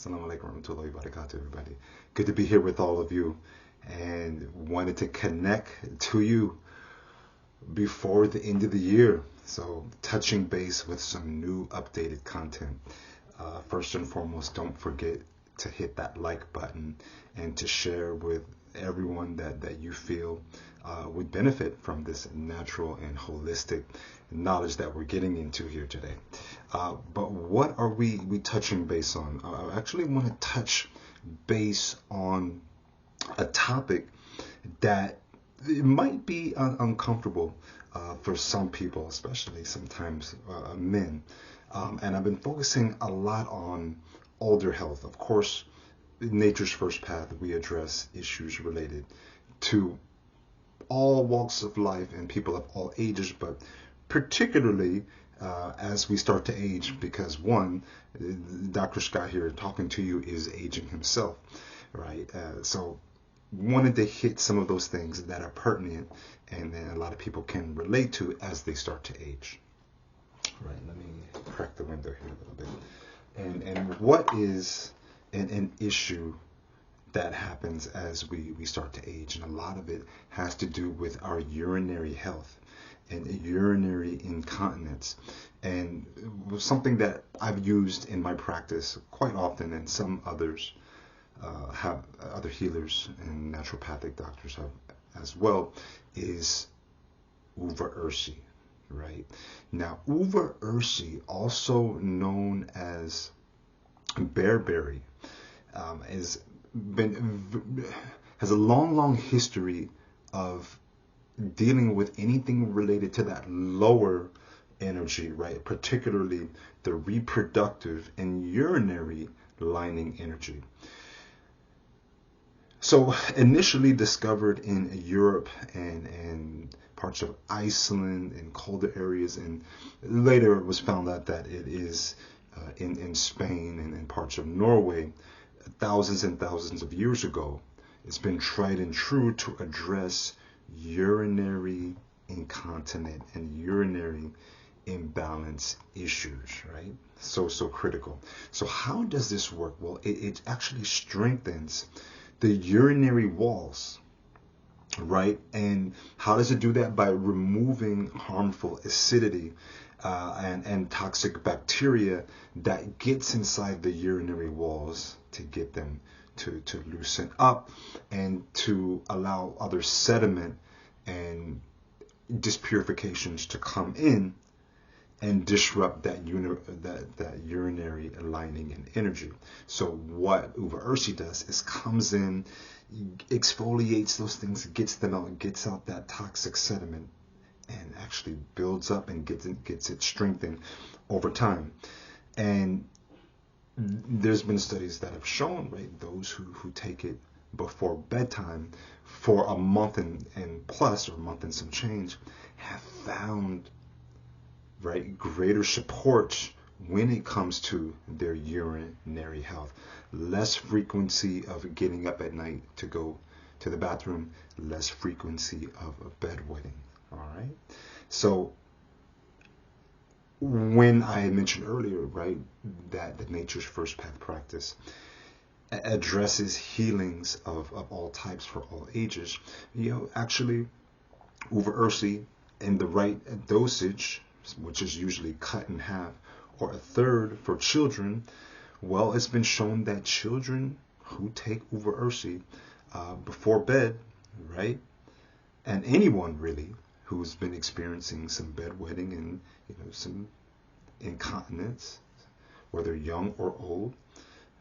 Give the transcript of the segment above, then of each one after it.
Assalamu alaikum warahmatullahi wabarakatuh, everybody. Good to be here with all of you, and wanted to connect to you before the end of the year. So touching base with some new updated content. First and foremost, don't forget to hit that like button and to share with everyone that you feel would benefit from this natural and holistic knowledge that we're getting into here today. But what are we touching base on? I actually want to touch base on a topic that it might be uncomfortable for some people, especially sometimes men. And I've been focusing a lot on older health. Of course, in Nature's First Path, we address issues related to all walks of life and people of all ages, but particularly as we start to age, because one, Dr. Scott here talking to you is aging himself, right? So wanted to hit some of those things that are pertinent and then a lot of people can relate to as they start to age. Right, let me crack the window here a little bit. And what is an issue that happens as we start to age? And a lot of it has to do with our urinary health and urinary incontinence. And something that I've used in my practice quite often, and some others have, other healers and naturopathic doctors have as well, is Uva Ursi. Right now, Uva Ursi, also known as bearberry, has a long history of dealing with anything related to that lower energy, right? Particularly the reproductive and urinary lining energy. So initially discovered in Europe and parts of Iceland and colder areas, and later it was found out that it is in Spain and in parts of Norway thousands and thousands of years ago. It's been tried and true to address urinary incontinence and urinary imbalance issues, right? So critical. So how does this work? Well, it actually strengthens the urinary walls, right? And how does it do that? By removing harmful acidity and toxic bacteria that gets inside the urinary walls to get them to loosen up and to allow other sediment and dispurifications to come in and disrupt that urinary lining and energy. So what Uva Ursi does is comes in, exfoliates those things, gets them out, gets out that toxic sediment, and actually builds up and gets it strengthened over time. And there's been studies that have shown, right, those who take it before bedtime for a month and plus, or a month and some change, have found, right, greater support when it comes to their urinary health. Less frequency of getting up at night to go to the bathroom, less frequency of bedwetting. All right. So when I mentioned earlier, right, that the Nature's First Path practice addresses healings of all types for all ages, actually Uva Ursi in the right dosage, which is usually cut in half or a third for children, well, it's been shown that children who take Uva Ursi before bed, right, and anyone really who's been experiencing some bedwetting and some incontinence, whether young or old,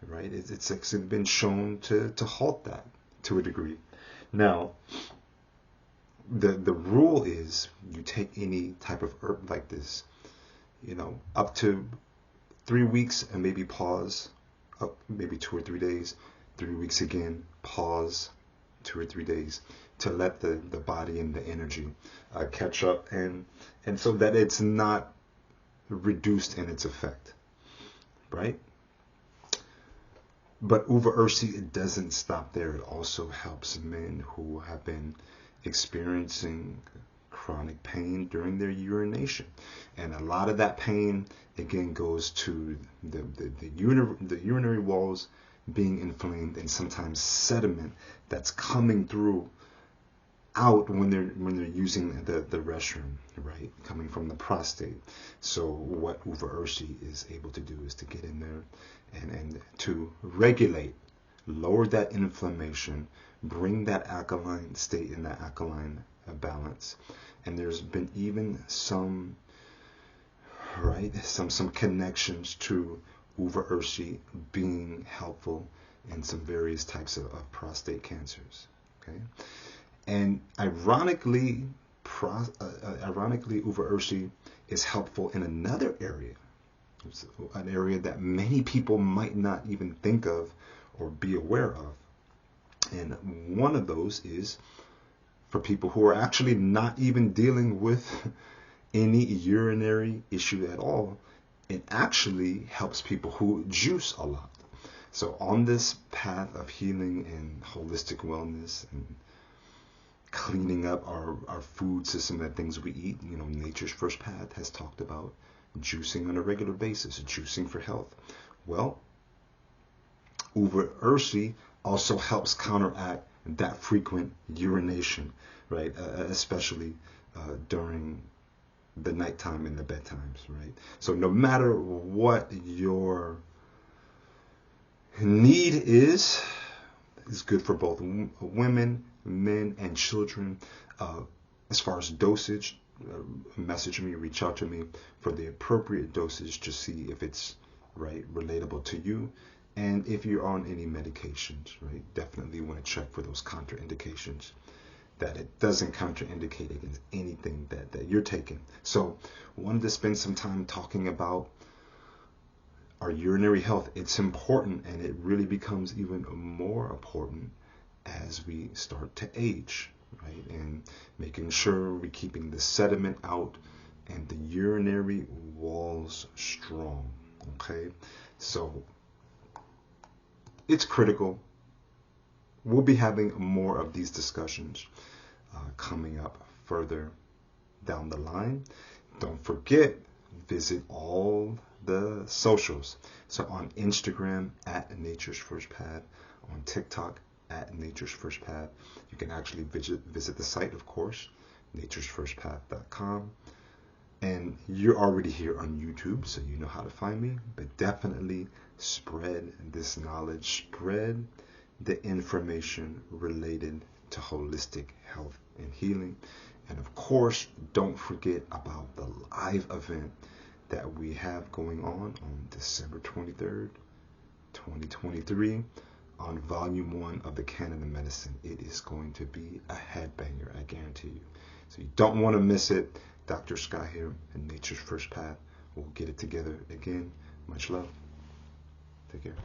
right, it's actually been shown to halt that to a degree. Now, the rule is you take any type of herb like this, up to 3 weeks and maybe pause, up maybe 2 or 3 days, 3 weeks again, pause 2 or 3 days to let the body and the energy catch up and so that it's not reduced in its effect, right? But Uva Ursi, it doesn't stop there. It also helps men who have been experiencing chronic pain during their urination. And a lot of that pain, again, goes to the the urinary walls being inflamed, and sometimes sediment that's coming through out when they're using the restroom, right? Coming from the prostate. So what Uva Ursi is able to do is to get in there and to regulate, lower that inflammation, bring that alkaline state in that alkaline balance. And there's been even some connections to Uva Ursi being helpful in some various types of prostate cancers. Okay. And ironically, Uva Ursi is helpful in another area. It's an area that many people might not even think of or be aware of. And one of those is for people who are actually not even dealing with any urinary issue at all. It actually helps people who juice a lot. So on this path of healing and holistic wellness and cleaning up our food system, the things we eat, Nature's First Path has talked about juicing on a regular basis, juicing for health. Well, Uva Ursi also helps counteract that frequent urination, right? Especially during the nighttime and the bedtimes, right? So no matter what your need is, it's good for both women, men, and children. As far as dosage, message me, reach out to me for the appropriate dosage to see if it's relatable to you. And if you're on any medications, right, definitely want to check for those contraindications, that it doesn't contraindicate against anything that you're taking. So wanted to spend some time talking about our urinary health. It's important, and it really becomes even more important as we start to age, right? And making sure we're keeping the sediment out and the urinary walls strong, okay? So it's critical. We'll be having more of these discussions coming up further down the line. Don't forget, visit all the socials. So on Instagram at Nature's First Path, on TikTok at Nature's First Path. You can actually visit the site, of course, naturesfirstpath.com. And you're already here on YouTube, so you know how to find me. But definitely spread this knowledge, spread the information related to holistic health and healing. And of course, don't forget about the live event that we have going on December 23rd, 2023, on Volume 1 of the Canon of Medicine. It is going to be a headbanger, I guarantee you. So you don't want to miss it. Dr. Scott here in Nature's First Path. We'll get it together again. Much love. Take care.